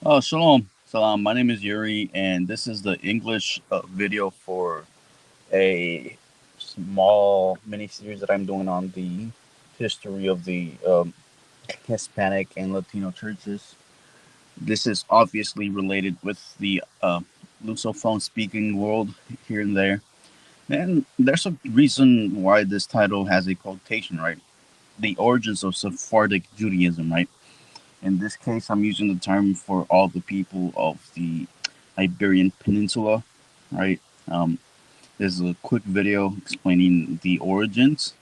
Shalom. Salam. My name is Yuri, and this is the English video for a small mini series that I'm doing on the history of the Hispanic and Latino churches. This is obviously related with the Lusophone speaking world here and there. And there's a reason why this title has a quotation, right? The origins of Sephardic Judaism, right? In this case, I'm using the term for all the people of the Iberian Peninsula, right? Um, this is a quick video explaining the origins.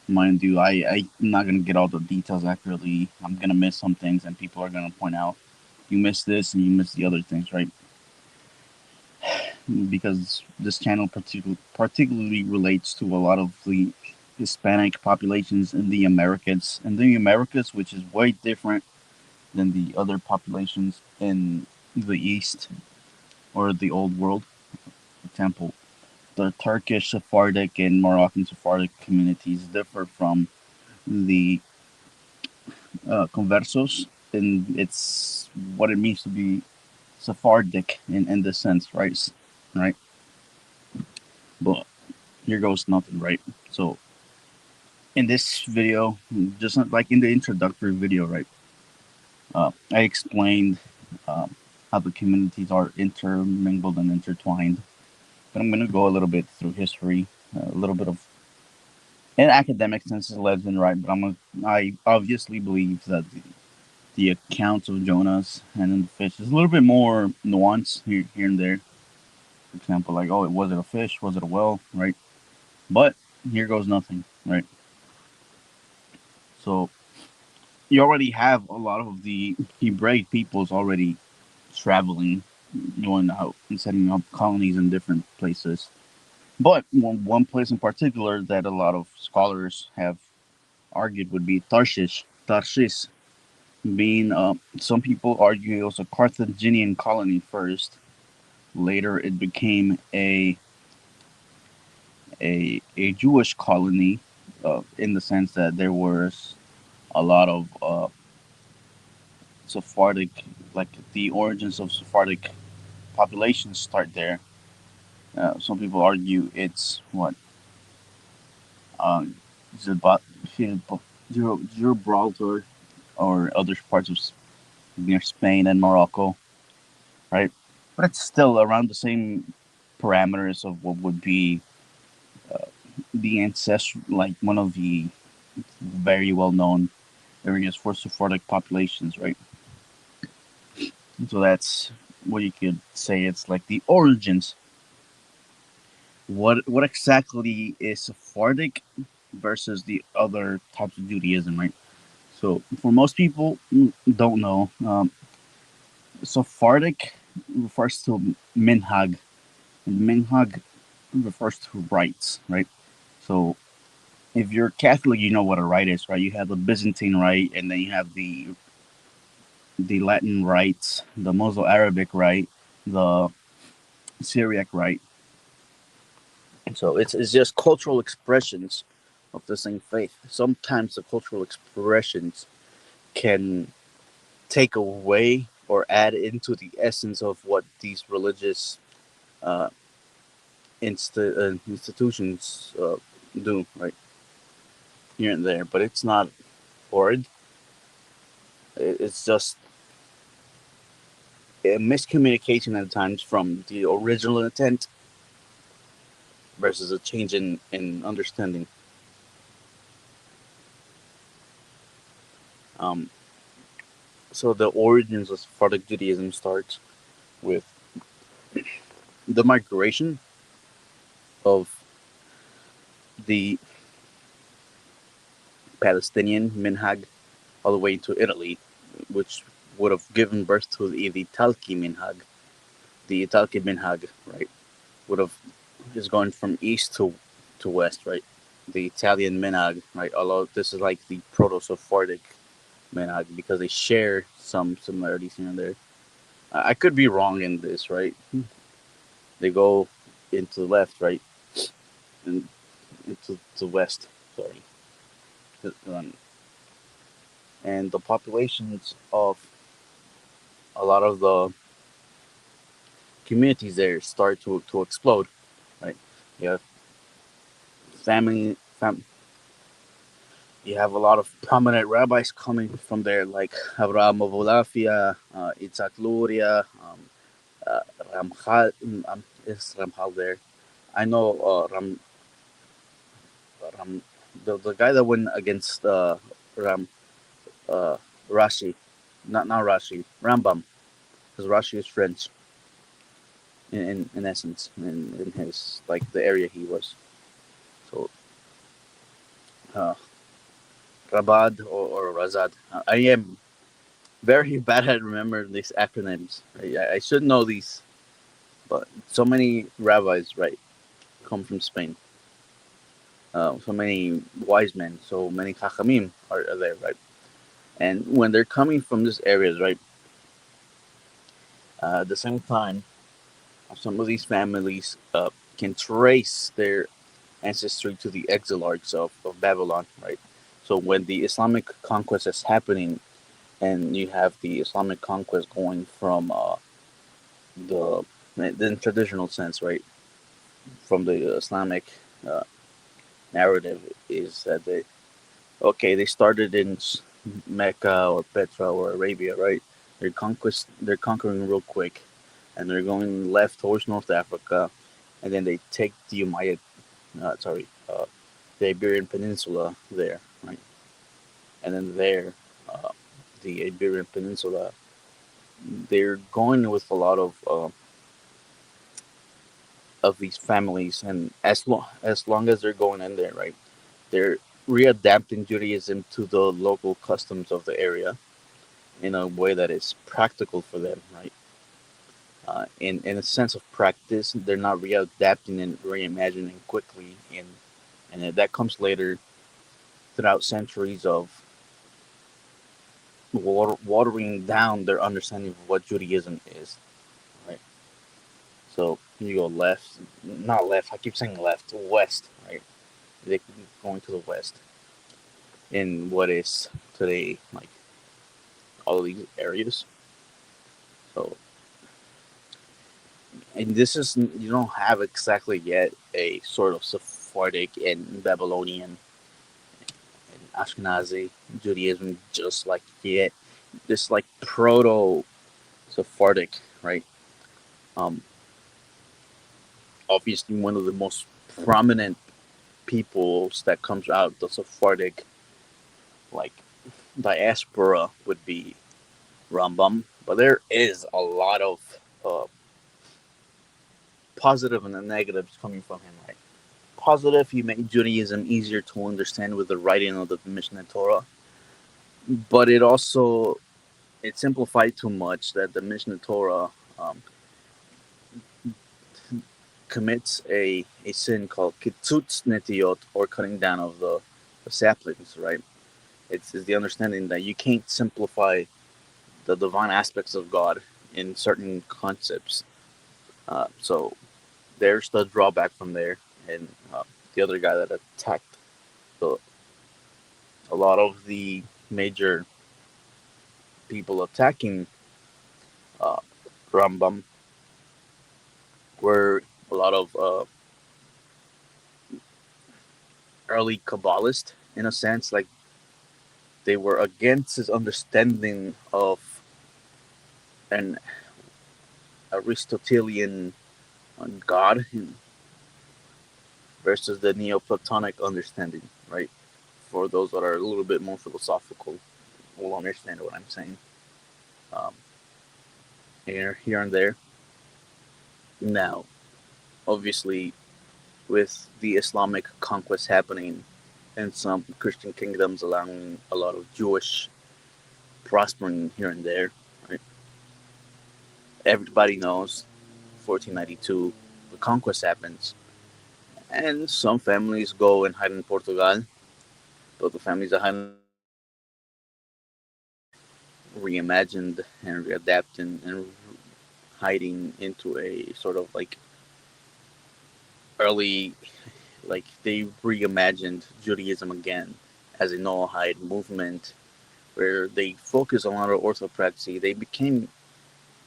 Mind you, I'm not going to get all the details accurately. I'm going to miss some things, and people are going to point out, you missed this and you missed the other things, right? Because this channel particularly relates to a lot of the Hispanic populations in the Americas. In the Americas, which is way different than the other populations in the East or the Old World. For example, the Turkish Sephardic and Moroccan Sephardic communities differ from the Conversos in its what it means to be Sephardic in this sense, right? Right. But here goes nothing, right? So in this video, just like in the introductory video, right? I explained um, how the communities are intermingled and intertwined. But I'm going to go a little bit through history, a little bit of in academic sense is legend, right? But I obviously believe that the accounts of Jonas and then the fish is a little bit more nuanced here and there. For example, like, oh, was it a fish? Was it a whale? Right? But here goes nothing, right? So you already have a lot of the Hebraic peoples already traveling, going out and setting up colonies in different places. But one place in particular that a lot of scholars have argued would be Tarshish. Tarshish being, some people argue it was a Carthaginian colony first. Later, it became a Jewish colony, in the sense that there was a lot of Sephardic, like the origins of Sephardic populations start there. Some people argue it's what um, Gibraltar or other parts of near Spain and Morocco, right? But it's still around the same parameters of what would be the ancestral, like one of the very well known areas for Sephardic populations, right? So that's what you could say. It's like the origins. What exactly is Sephardic versus the other types of Judaism, right? So for most people don't know, Sephardic refers to minhag. And minhag refers to rites, right? So if you're Catholic, you know what a rite is, right? You have the Byzantine rite, and then you have the Latin rites, the Mosul Arabic rite, the Syriac rite. So it's just cultural expressions of the same faith. Sometimes the cultural expressions can take away or add into the essence of what these religious uh, institutions do, right? Here and there, but it's not horrid. It's just a miscommunication at times from the original intent versus a change in understanding. Um, so the origins of Sephardic Judaism starts with the migration of the Palestinian minhag all the way to Italy, which would have given birth to the Italki minhag. The Italki minhag, right, would have is going from east to west, right? The Italian minhag, right? Although this is like the proto-Sephardic minhag because they share some similarities here and there. I could be wrong in this, right? They go into the left, right, and into the west. Sorry, um, and the populations of a lot of the communities there start to explode, right? You have family, you have a lot of prominent rabbis coming from there, like Avraham Avolafia, Itzhak Luria, uh, Ramchal. Is Ramchal there? I know Ram, the guy that went against Ram uh, Rashi, not Rashi, Rambam, because Rashi is French in essence, in his like the area he was. So uh, Rabad or Razad. I am very bad at remembering these acronyms. I should know these, but so many rabbis, right, come from Spain. So many wise men, so many chachamim are there, right? And when they're coming from these areas, right, at the same time, some of these families can trace their ancestry to the exilarchs of Babylon, right? So when the Islamic conquest is happening, and you have the Islamic conquest going from the in traditional sense, right, from the Islamic uh, narrative, is that they started in Mecca or Petra or Arabia, right? They're conquering real quick, and they're going left towards North Africa, and then they take the the Iberian Peninsula there, right? And then there, uh, the Iberian Peninsula, they're going with a lot of these families, and as long as they're going in there, right, they're readapting Judaism to the local customs of the area in a way that is practical for them, right? In a sense of practice, they're not readapting and reimagining quickly, and that comes later throughout centuries of watering down their understanding of what Judaism is, right? So you go left, not left. I keep saying left, west, right? They going to the west in what is today like all of these areas. So, and this is you don't have exactly yet a sort of Sephardic and Babylonian and Ashkenazi Judaism just like yet. This like proto Sephardic, right? Um, Obviously one of the most prominent peoples that comes out the Sephardic like diaspora would be Rambam, but there is a lot of uh, positive and the negatives coming from him. Right, positive, he made Judaism easier to understand with the writing of the Mishnah Torah, but it simplified too much that the Mishnah Torah um, commits a sin called kitzutz netiot, or cutting down of the saplings. Right, it's the understanding that you can't simplify the divine aspects of God in certain concepts. So there's the drawback from there, and the other guy that attacked the a lot of the major people attacking uh, Rambam were a lot of early Kabbalists, in a sense, like they were against his understanding of an Aristotelian God versus the Neoplatonic understanding, right? For those that are a little bit more philosophical, will understand what I'm saying. Um, here and there. Now, obviously, with the Islamic conquest happening and some Christian kingdoms allowing a lot of Jewish prospering here and there, right? Everybody knows 1492, the conquest happens, and some families go and hide in Portugal, but the families that hide reimagined and readapted and hiding into a sort of like early, like they reimagined Judaism again as a Noahide movement where they focus on a lot of orthopraxy. They became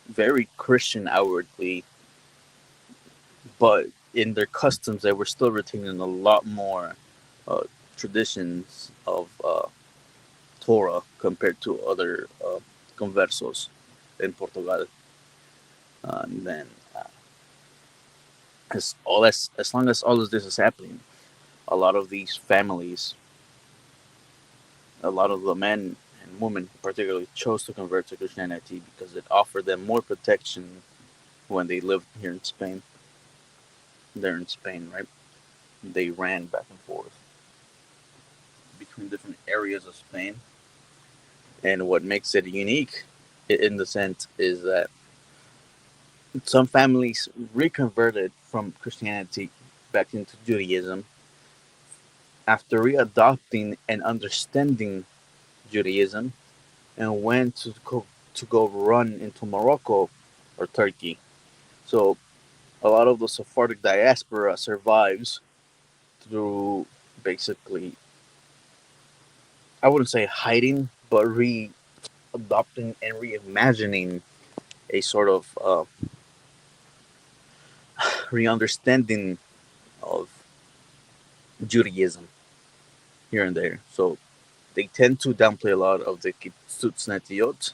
very Christian outwardly, but in their customs, they were still retaining a lot more uh, traditions of Torah compared to other conversos in Portugal. And then, as long as all of this is happening, a lot of these families, a lot of the men and women particularly chose to convert to Christianity because it offered them more protection when they lived here in Spain. They're in Spain, right? They ran back and forth between different areas of Spain. And what makes it unique, in the sense, is that some families reconverted from Christianity back into Judaism after readopting and understanding Judaism and went to go run into Morocco or Turkey. So a lot of the Sephardic diaspora survives through basically, I wouldn't say hiding, but re-adopting and reimagining a sort of re-understanding of Judaism here and there. So they tend to downplay a lot of the Kitsutz Netiyot,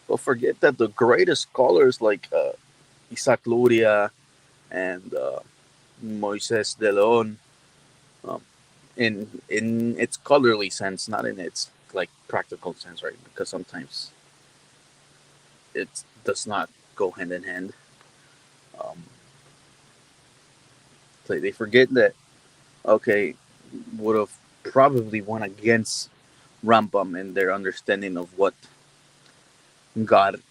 but forget that the greatest scholars like Isaac Luria and Moises de Leon, um, in its scholarly sense, not in its like practical sense, right? Because sometimes it does not go hand in hand. Um, they forget that, okay, would have probably went against Rambam in their understanding of what God's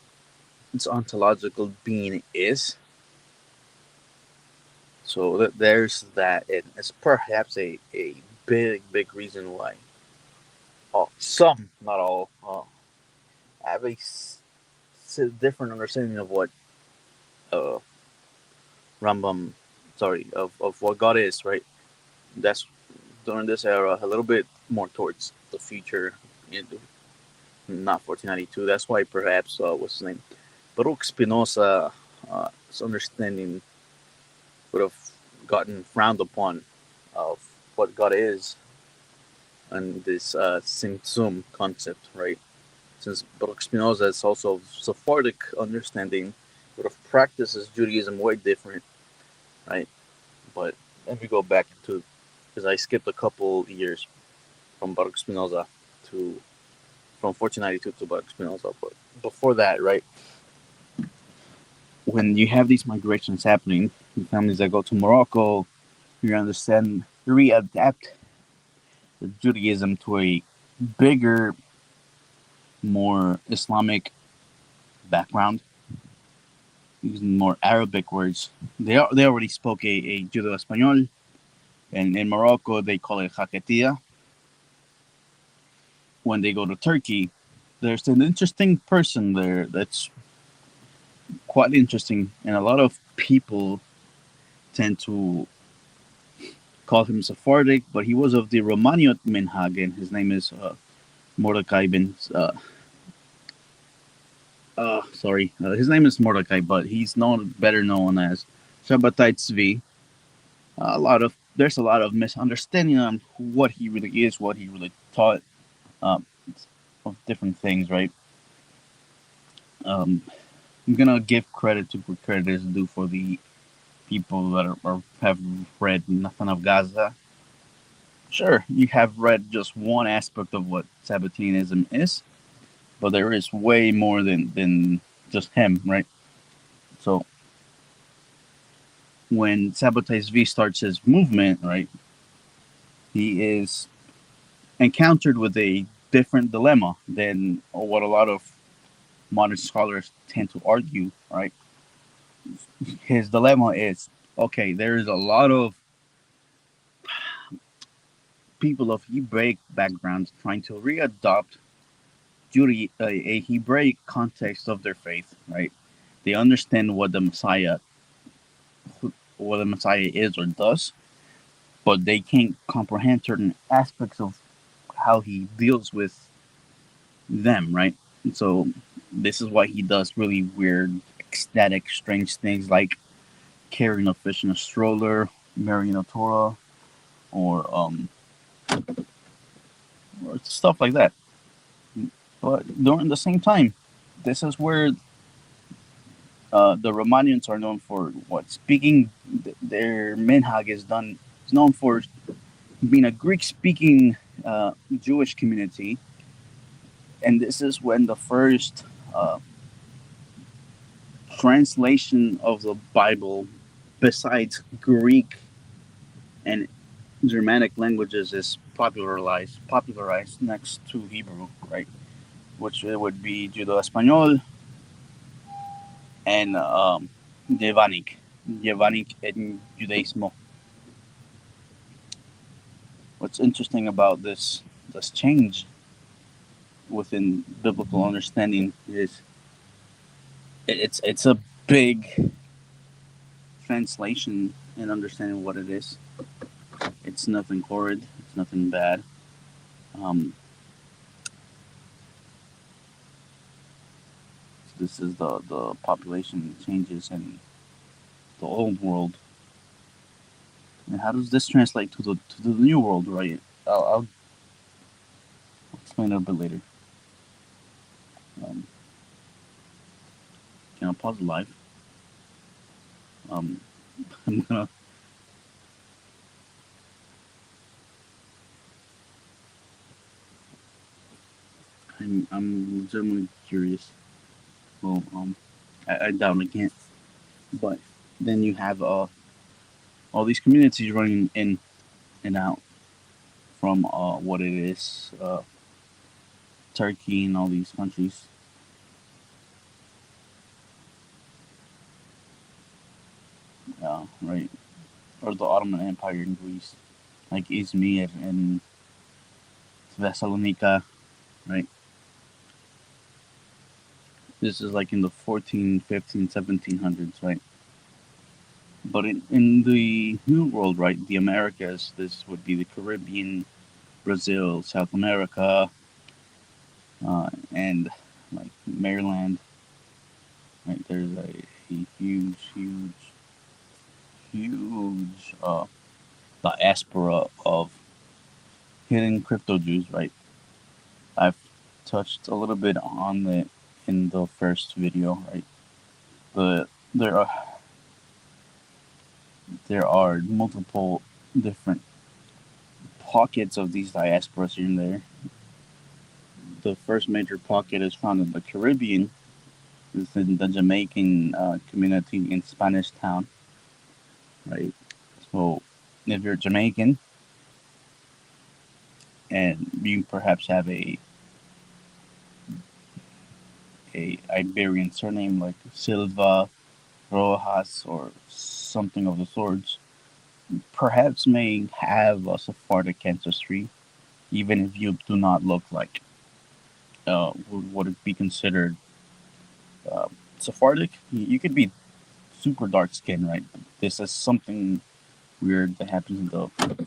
ontological being is. So there's that, and it's perhaps a big reason why some, not all, have a different understanding of what uh, Rambam, sorry, of what God is, right? That's during this era a little bit more towards the future, not 1492. That's why perhaps what's his name, Baruch Spinoza's understanding would have gotten frowned upon of what God is and this Tzimtzum concept, right? Since Baruch Spinoza is also Sephardic understanding, would have practices Judaism way different, right? But let me go back to, because I skipped a couple years from Baruch Spinoza to, from 1492 to Baruch Spinoza. But before that, right, when you have these migrations happening, families that go to Morocco, you understand, readapt Judaism to a bigger, more Islamic background, using more Arabic words. They already spoke a Judo-Espanol, and in Morocco they call it Haketia. When they go to Turkey, there's an interesting person there that's quite interesting, and a lot of people tend to call him Sephardic, but he was of the Romaniot Minhag, and his name is Mordecai bin. His name is Mordecai, but he's better known as Shabbatai Tzvi. There's a lot of misunderstanding on what he really is, what he really taught, um, of different things, right? Um, I'm gonna give credit to where credit is due for the people that have read Nothing of Gaza. Sure, you have read just one aspect of what Sabbateanism is, but there is way more than just him, right? So when Sabbatai V starts his movement, right, he is encountered with a different dilemma than what a lot of modern scholars tend to argue, right? His dilemma is, okay, there is a lot of people of Hebraic backgrounds trying to readopt a Hebraic context of their faith, right? They understand what the Messiah is or does, but they can't comprehend certain aspects of how he deals with them, right? And so This is why he does really weird, ecstatic, strange things like carrying a fish in a stroller, marrying a Torah, or or stuff like that. But during the same time, this is where the Romanians are known for what speaking. Their minhag is known for being a Greek-speaking Jewish community, and this is when the first translation of the Bible, besides Greek and Germanic languages, is popularized next to Hebrew, right? Which it would be Judo-Espanol and Yevanic and Judaismo. What's interesting about this change within biblical understanding is it's a big translation and understanding what it is. It's nothing horrid. It's nothing bad. Um, this is the population changes in the old world. And how does this translate to the new world? Right. I'll explain it a bit later. Um, can I pause the live? Um, I'm gonna. I'm legitimately curious. Well, I doubt I can't. But then you have all these communities running in and out from what it is, Turkey and all these countries. Right, or the Ottoman Empire in Greece, like Izmir and Thessalonica, right? This is like in the 14, 15, 1700s, right? But in the New World, right, the Americas, this would be the Caribbean, Brazil, South America, and like Maryland, right? There's a huge diaspora of hidden crypto Jews, right? I've touched a little bit on it in the first video, right? But there are multiple different pockets of these diasporas here and there. The first major pocket is found in the Caribbean. It's in the Jamaican community in Spanish Town, right? So if you're Jamaican and you perhaps have a Iberian surname like Silva, Rojas, or something of the sorts, perhaps may have a Sephardic ancestry, even if you do not look like would it be considered uh, Sephardic? You could be super dark skin, right? This is something weird that happens in the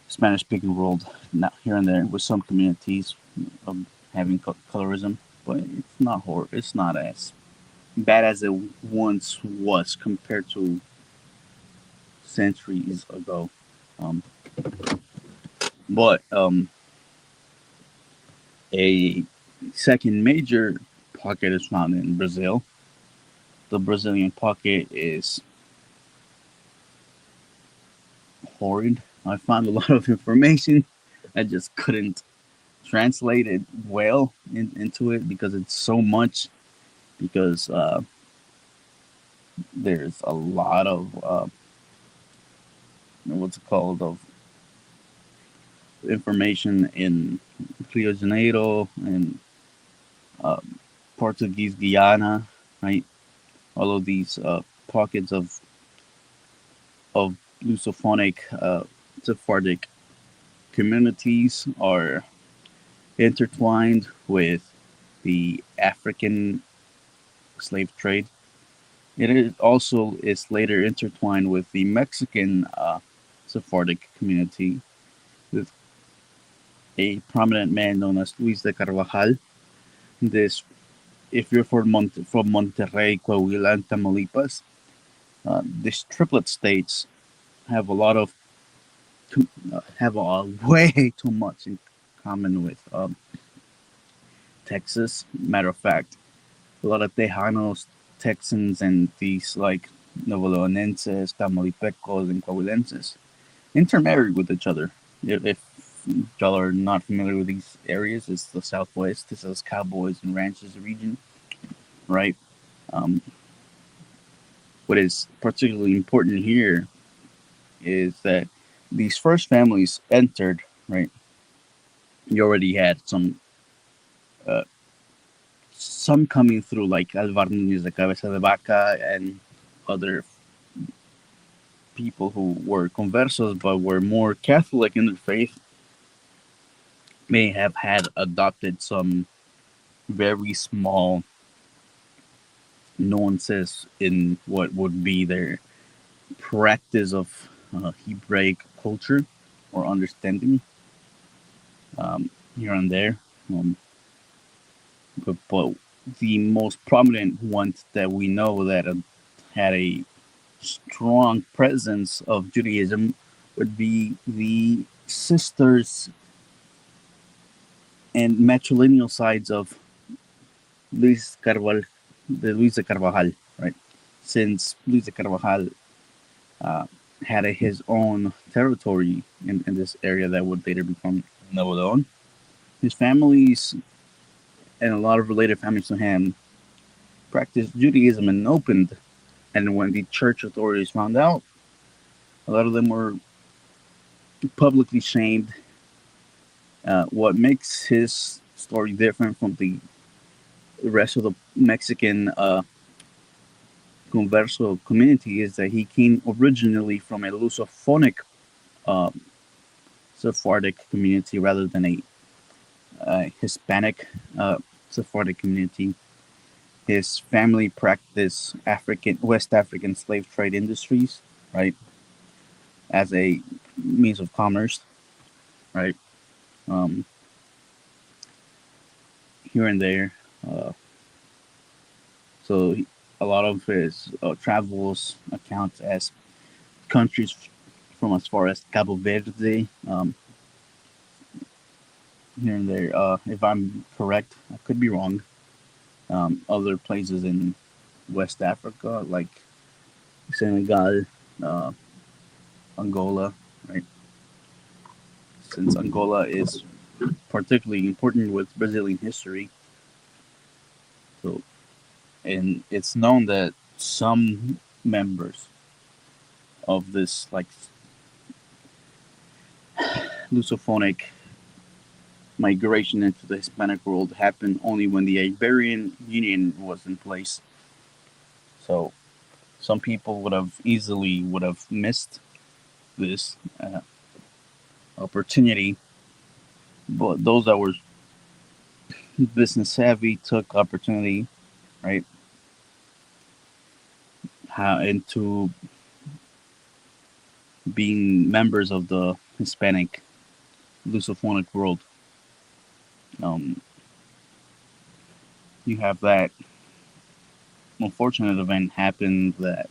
Spanish speaking world now here and there with some communities having colorism, but it's not horror. It's not as bad as it once was compared to centuries ago. Um, but a second major pocket is found in Brazil. The Brazilian pocket is horrid. I found a lot of information. I just couldn't translate it well into it because it's so much. Because there's a lot of what's it called of information in Rio de Janeiro and uh, Portuguese Guyana, right? All of these pockets of Lusophonic Sephardic communities are intertwined with the African slave trade. It is also is later intertwined with the Mexican Sephardic community, with a prominent man known as Luis de Carvajal. This if you're from Monterrey, Coahuila, and Tamaulipas, these triplet states have a lot of have way too much in common with Texas. Matter of fact, a lot of Tejanos, Texans, and these like Nuevo Leonenses, Tamaulipecos, and Coahuilenses intermarry with each other. If y'all are not familiar with these areas, it's the Southwest. This is Cowboys and Ranches region, right? Um, what is particularly important here is that these first families entered, right? You already had uh, some coming through, like Alvar Núñez de Cabeza de Vaca and other people who were conversos but were more Catholic in their faith, may have had adopted some very small nuances in what would be their practice of Hebraic culture or understanding here and there. Um, but the most prominent ones that we know that had a strong presence of Judaism would be the sisters and matrilineal sides of Luis Carval, Luis de Carvajal, right? Since Luis de Carvajal uh, had his own territory in this area that would later become Nuevo León, his families and a lot of related families to him practiced Judaism and opened. And when the church authorities found out, a lot of them were publicly shamed. What makes his story different from the rest of the Mexican converso community is that he came originally from a Lusophonic uh, Sephardic community rather than a Hispanic Sephardic community. His family practiced West African slave trade industries, right, as a means of commerce, right, um, here and there. Uh, so a lot of his travels accounts as countries from as far as Cabo Verde, here and there. If I'm correct, I could be wrong. Other places in West Africa, like Senegal, uh, Angola, right? Since Angola is particularly important with Brazilian history, so and it's known that some members of this like Lusophonic migration into the Hispanic world happened only when the Iberian Union was in place. So some people would have missed this opportunity, but those that were business savvy took opportunity, right? How into being members of the Hispanic Lusophonic world. Um, you have that unfortunate event happen that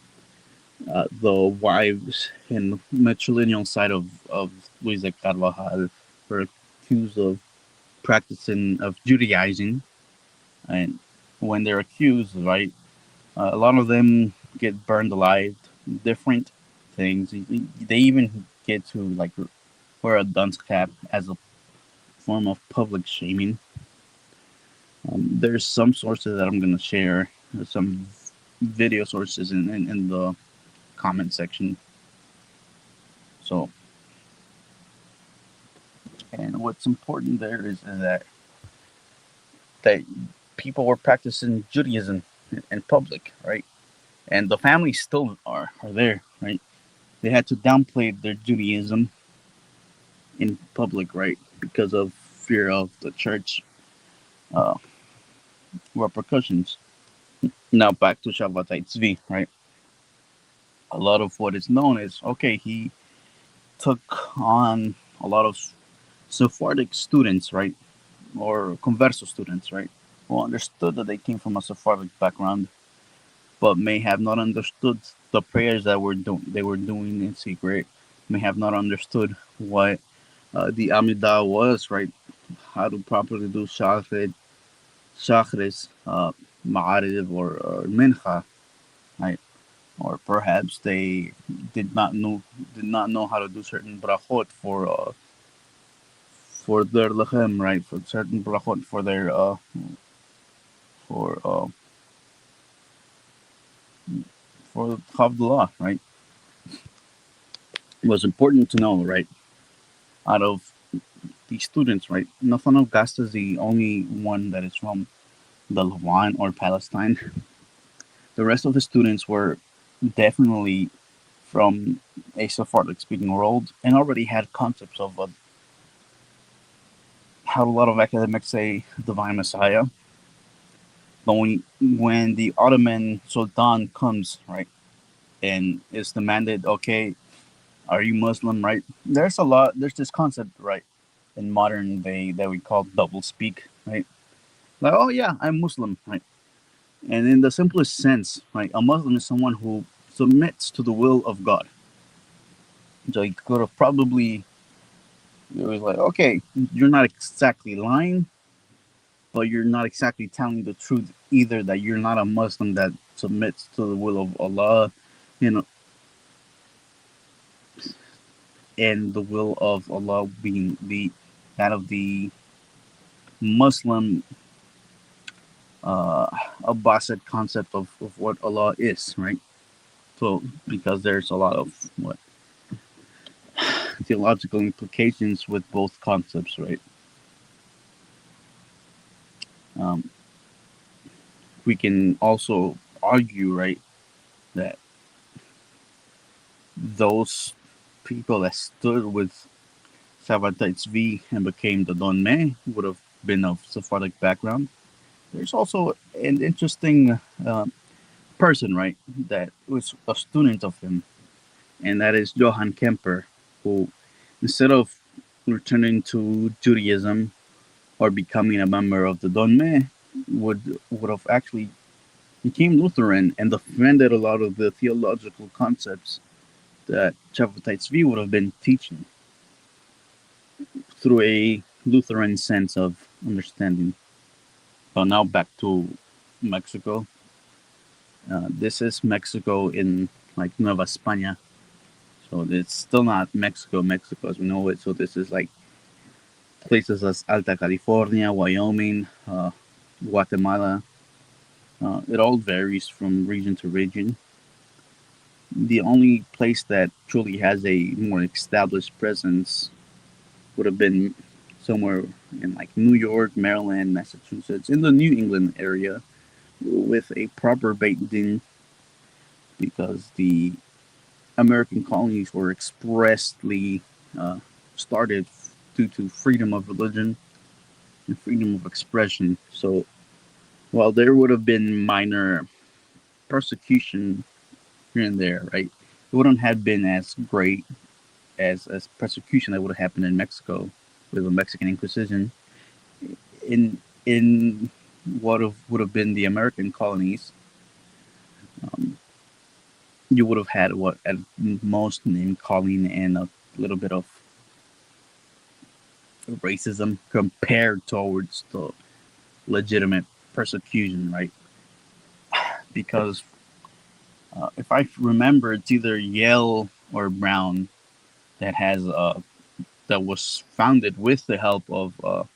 the wives and matrilineal side of Luisa Carvajal were accused of practicing of Judaizing, and when they're accused, right, a lot of them get burned alive. Different things. They even get to like wear a dunce cap as a form of public shaming. There's some sources that I'm gonna share, some video sources in the comment section. So, and what's important there is that people were practicing Judaism in public, right? And the families still are there, right? They had to downplay their Judaism in public, right? Because of fear of the church uh, repercussions. Now back to Shabbatai Tzvi, right? A lot of what is known is okay. He took on a lot of Sephardic students, right, or converso students, right? who understood that they came from a Sephardic background, but may have not understood the prayers that they were doing in secret, may have not understood what the Amidah was, right? How to properly do Shachris, Ma'ariv, or Mincha, right? Or perhaps they did not know did not know how to do certain brachot for their lechem, right? For certain brachot for uh, for Havdalah, right? It was important to know, right? Out of these students, right? Nathanael Gasta is the only one that is from the Levant or Palestine. The rest of the students were definitely from a Sephardic speaking world and already had concepts of how a lot of academics say divine Messiah. But when the Ottoman Sultan comes, right, and is demanded, okay, are you Muslim, right? There's this concept, right, in modern day that we call double speak, right? Like, oh yeah, I'm Muslim, right? And in the simplest sense, right, a Muslim is someone who submits to the will of God. So he could have probably, it was like, okay, you're not exactly lying, but you're not exactly telling the truth either. That you're not a Muslim that submits to the will of Allah, you know, and the will of Allah being the that of the Muslim uh, Abbasid concept of what Allah is, right? So because there's a lot of what theological implications with both concepts, right? Um, we can also argue, right, that those people that stood with Sabbatai Tzvi and became the Don Me would have been of Sephardic background. There's also an interesting person, right, that was a student of him, and that is Johann Kemper, who, instead of returning to Judaism or becoming a member of the Don Me, would have actually became Lutheran and defended a lot of the theological concepts that Sabbatai Tzvi would have been teaching through a Lutheran sense of understanding. But now back to Mexico. This is Mexico in like Nueva España. So it's still not Mexico as we know it. So this is like places as Alta California, Wyoming, Guatemala. It all varies from region to region. The only place that truly has a more established presence would have been somewhere in like New York, Maryland, Massachusetts, in the New England area, with a proper Beit Din, because the American colonies were expressly uh, started due to freedom of religion and freedom of expression. So while there would have been minor persecution here and there, right, it wouldn't have been as great as persecution that would have happened in Mexico with the Mexican Inquisition. In what would have been the American colonies, um, you would have had what at most name calling and a little bit of racism compared towards the legitimate persecution, right? Because if I remember, it's either Yale or Brown that has that was founded with the help of a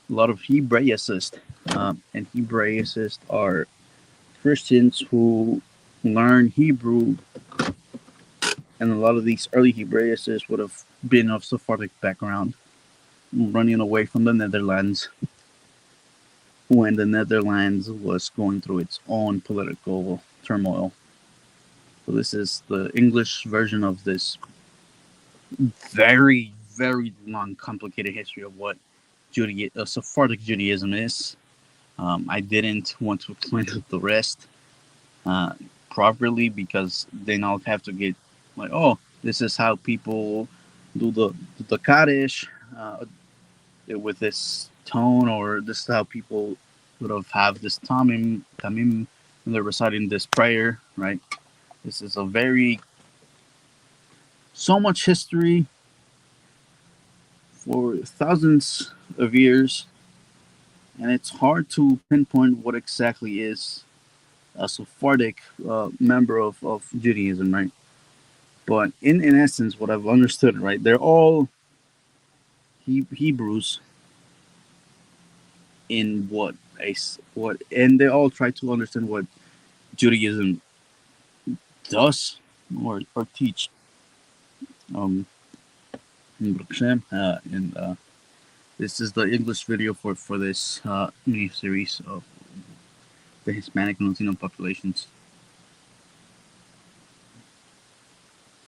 lot of Hebraicists, and Hebraicists are Christians who learn Hebrew, and a lot of these early Hebraicists would have been of Sephardic background, running away from the Netherlands when the Netherlands was going through its own political turmoil. So this is the English version of this very, very long, complicated history of what Sephardic Judaism is. I didn't want to explain the rest uh, properly because then I'll have to get like, oh, this is how people do the Kaddish with this tone, or this is how people sort of have this tamim when they're reciting this prayer, right? This is a very so much history for thousands of years, and it's hard to pinpoint what exactly is a Sephardic member of Judaism, right? But in essence, what I've understood, right, they're all Hebrews in what, and they all try to understand what Judaism does or teach. Um, and this is the English video for this mini series of the Hispanic and Latino populations.